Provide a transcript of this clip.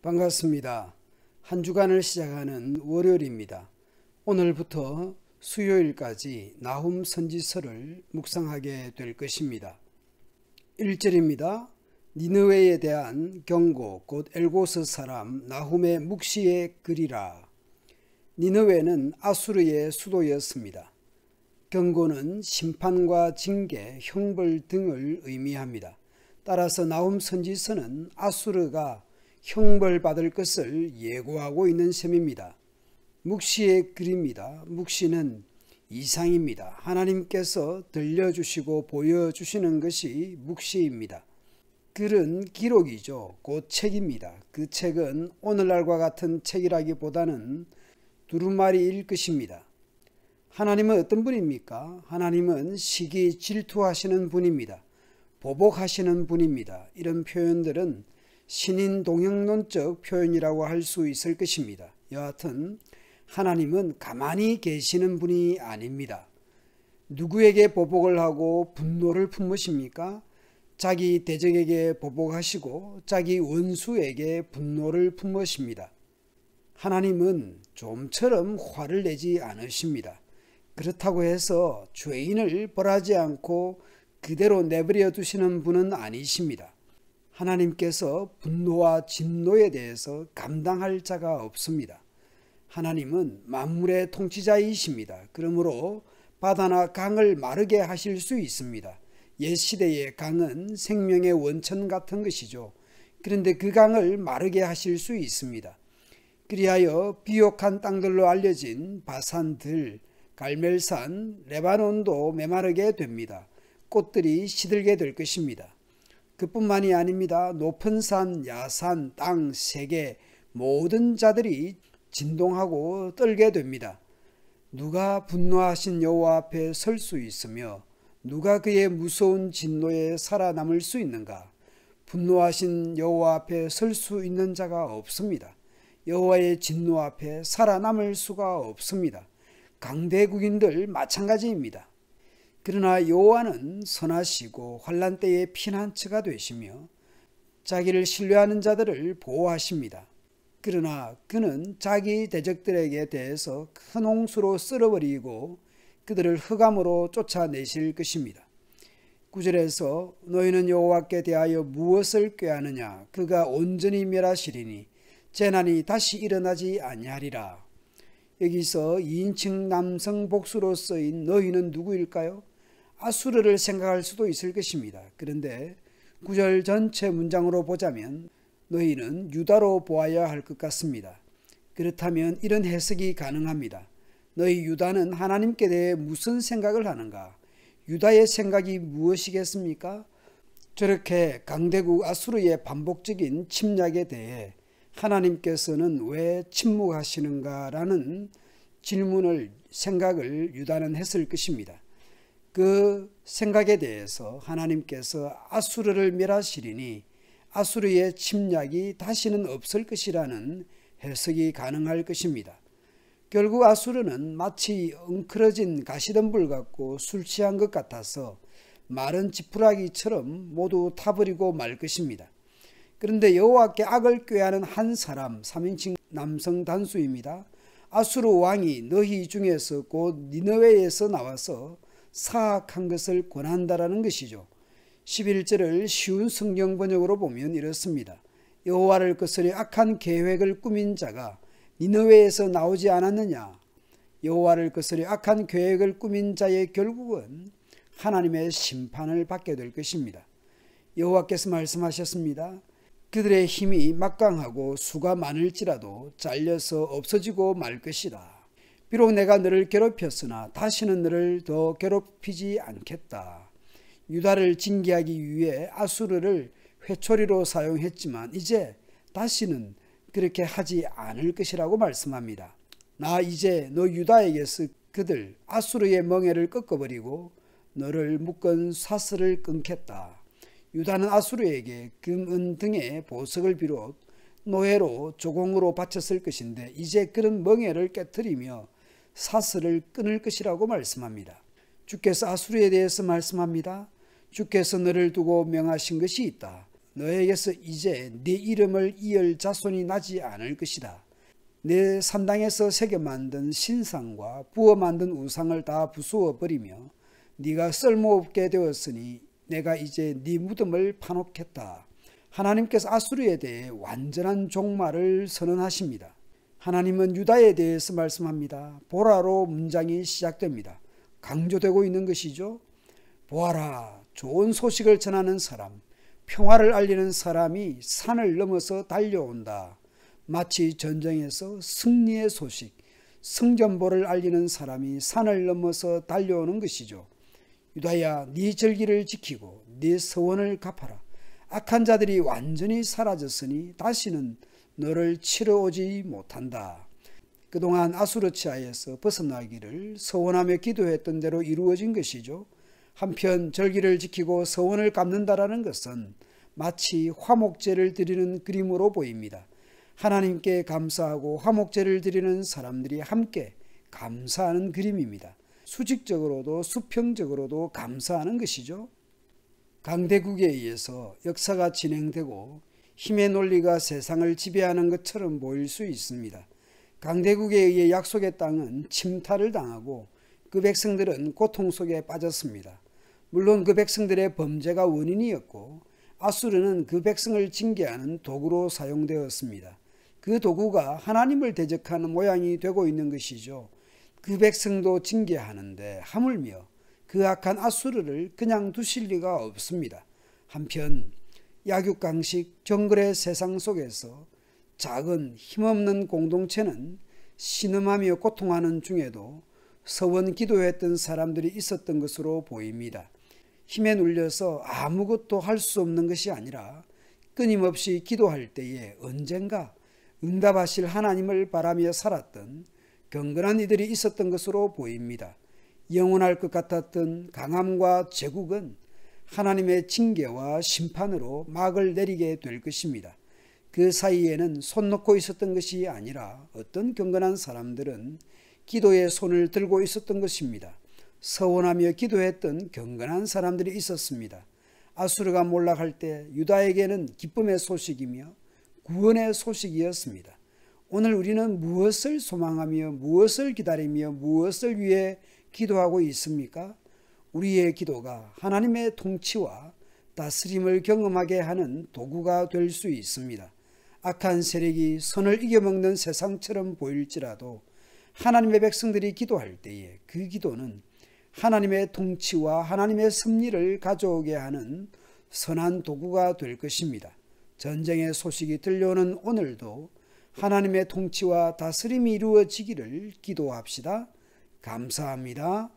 반갑습니다. 한 주간을 시작하는 월요일입니다. 오늘부터 수요일까지 나훔 선지서를 묵상하게 될 것입니다. 1절입니다. 니느웨에 대한 경고 곧 엘고스 사람 나훔의 묵시의 글이라. 니느웨는 아수르의 수도였습니다. 경고는 심판과 징계, 형벌 등을 의미합니다. 따라서 나훔 선지서는 아수르가 형벌받을 것을 예고하고 있는 셈입니다. 묵시의 글입니다. 묵시는 이상입니다. 하나님께서 들려주시고 보여주시는 것이 묵시입니다. 글은 기록이죠. 곧 책입니다. 그 책은 오늘날과 같은 책이라기보다는 두루마리일 것입니다. 하나님은 어떤 분입니까? 하나님은 시기 질투하시는 분입니다. 보복하시는 분입니다. 이런 표현들은 신인동형론적 표현이라고 할 수 있을 것입니다. 여하튼 하나님은 가만히 계시는 분이 아닙니다. 누구에게 보복을 하고 분노를 품으십니까? 자기 대적에게 보복하시고 자기 원수에게 분노를 품으십니다. 하나님은 좀처럼 화를 내지 않으십니다. 그렇다고 해서 죄인을 벌하지 않고 그대로 내버려 두시는 분은 아니십니다. 하나님께서 분노와 진노에 대해서 감당할 자가 없습니다. 하나님은 만물의 통치자이십니다. 그러므로 바다나 강을 마르게 하실 수 있습니다. 옛 시대의 강은 생명의 원천 같은 것이죠. 그런데 그 강을 마르게 하실 수 있습니다. 그리하여 비옥한 땅들로 알려진 바산들, 갈멜산, 레바논도 메마르게 됩니다. 꽃들이 시들게 될 것입니다. 그뿐만이 아닙니다. 높은 산, 야산, 땅, 세계 모든 자들이 진동하고 떨게 됩니다. 누가 분노하신 여호와 앞에 설 수 있으며 누가 그의 무서운 진노에 살아남을 수 있는가? 분노하신 여호와 앞에 설 수 있는 자가 없습니다. 여호와의 진노 앞에 살아남을 수가 없습니다. 강대국인들 마찬가지입니다. 그러나 여호와는 선하시고 환난 때의 피난처가 되시며 자기를 신뢰하는 자들을 보호하십니다. 그러나 그는 자기 대적들에게 대해서 큰 홍수로 쓸어버리고 그들을 흑암으로 쫓아내실 것입니다. 9절에서 너희는 여호와께 대하여 무엇을 꾀하느냐? 그가 온전히 멸하시리니 재난이 다시 일어나지 아니하리라. 여기서 2인칭 남성 복수로 쓰인 너희는 누구일까요? 아수르를 생각할 수도 있을 것입니다. 그런데 9절 전체 문장으로 보자면 너희는 유다로 보아야 할 것 같습니다. 그렇다면 이런 해석이 가능합니다. 너희 유다는 하나님께 대해 무슨 생각을 하는가? 유다의 생각이 무엇이겠습니까? 저렇게 강대국 아수르의 반복적인 침략에 대해 하나님께서는 왜 침묵하시는가라는 질문을 생각을 유다는 했을 것입니다. 그 생각에 대해서 하나님께서 아수르를 멸하시리니 아수르의 침략이 다시는 없을 것이라는 해석이 가능할 것입니다. 결국 아수르는 마치 엉클어진 가시덤불 같고 술 취한 것 같아서 마른 지푸라기처럼 모두 타버리고 말 것입니다. 그런데 여호와께 악을 꾀하는 한 사람, 3인칭 남성 단수입니다. 아수르 왕이 너희 중에서 곧 니느웨에서 나와서 사악한 것을 권한다라는 것이죠. 11절을 쉬운 성경 번역으로 보면 이렇습니다. 여호와를 거스려 악한 계획을 꾸민 자가 니느웨에서 나오지 않았느냐? 여호와를 거스려 악한 계획을 꾸민 자의 결국은 하나님의 심판을 받게 될 것입니다. 여호와께서 말씀하셨습니다. 그들의 힘이 막강하고 수가 많을지라도 잘려서 없어지고 말 것이다. 비록 내가 너를 괴롭혔으나 다시는 너를 더 괴롭히지 않겠다. 유다를 징계하기 위해 아수르를 회초리로 사용했지만 이제 다시는 그렇게 하지 않을 것이라고 말씀합니다. 나 이제 너 유다에게서 그들 아수르의 멍에를 꺾어버리고 너를 묶은 사슬을 끊겠다. 유다는 아수르에게 금, 은 등의 보석을 비롯 노예로 조공으로 바쳤을 것인데 이제 그런 멍에를 깨뜨리며 사슬을 끊을 것이라고 말씀합니다. 주께서 아수르에 대해서 말씀합니다. 주께서 너를 두고 명하신 것이 있다. 너에게서 이제 네 이름을 이을 자손이 나지 않을 것이다. 내 산당에서 새겨 만든 신상과 부어 만든 우상을 다 부수어 버리며 네가 쓸모없게 되었으니 내가 이제 네 무덤을 파놓겠다. 하나님께서 아수르에 대해 완전한 종말을 선언하십니다. 하나님은 유다에 대해서 말씀합니다. 보라로 문장이 시작됩니다. 강조되고 있는 것이죠. 보아라, 좋은 소식을 전하는 사람, 평화를 알리는 사람이 산을 넘어서 달려온다. 마치 전쟁에서 승리의 소식, 승전보를 알리는 사람이 산을 넘어서 달려오는 것이죠. 유다야, 네 절기를 지키고 네 서원을 갚아라. 악한 자들이 완전히 사라졌으니 다시는 너를 치러 오지 못한다. 그동안 아수르치하에서 벗어나기를 서원하며 기도했던 대로 이루어진 것이죠. 한편 절기를 지키고 서원을 갚는다라는 것은 마치 화목제를 드리는 그림으로 보입니다. 하나님께 감사하고 화목제를 드리는 사람들이 함께 감사하는 그림입니다. 수직적으로도 수평적으로도 감사하는 것이죠. 강대국에 의해서 역사가 진행되고 힘의 논리가 세상을 지배하는 것처럼 보일 수 있습니다. 강대국에 의해 약속의 땅은 침탈을 당하고 그 백성들은 고통 속에 빠졌습니다. 물론 그 백성들의 범죄가 원인이었고 아수르는 그 백성을 징계하는 도구로 사용되었습니다. 그 도구가 하나님을 대적하는 모양이 되고 있는 것이죠. 그 백성도 징계하는데 하물며 그 악한 아수르를 그냥 두실 리가 없습니다. 한편 약육강식 정글의 세상 속에서 작은 힘없는 공동체는 신음하며 고통하는 중에도 서원 기도했던 사람들이 있었던 것으로 보입니다. 힘에 눌려서 아무것도 할 수 없는 것이 아니라 끊임없이 기도할 때에 언젠가 응답하실 하나님을 바라며 살았던 경건한 이들이 있었던 것으로 보입니다. 영원할 것 같았던 강함과 제국은 하나님의 징계와 심판으로 막을 내리게 될 것입니다. 그 사이에는 손 놓고 있었던 것이 아니라 어떤 경건한 사람들은 기도의 손을 들고 있었던 것입니다. 서원하며 기도했던 경건한 사람들이 있었습니다. 아수르가 몰락할 때 유다에게는 기쁨의 소식이며 구원의 소식이었습니다. 오늘 우리는 무엇을 소망하며 무엇을 기다리며 무엇을 위해 기도하고 있습니까? 우리의 기도가 하나님의 통치와 다스림을 경험하게 하는 도구가 될 수 있습니다. 악한 세력이 선을 이겨먹는 세상처럼 보일지라도 하나님의 백성들이 기도할 때에 그 기도는 하나님의 통치와 하나님의 섭리를 가져오게 하는 선한 도구가 될 것입니다. 전쟁의 소식이 들려오는 오늘도 하나님의 통치와 다스림이 이루어지기를 기도합시다. 감사합니다.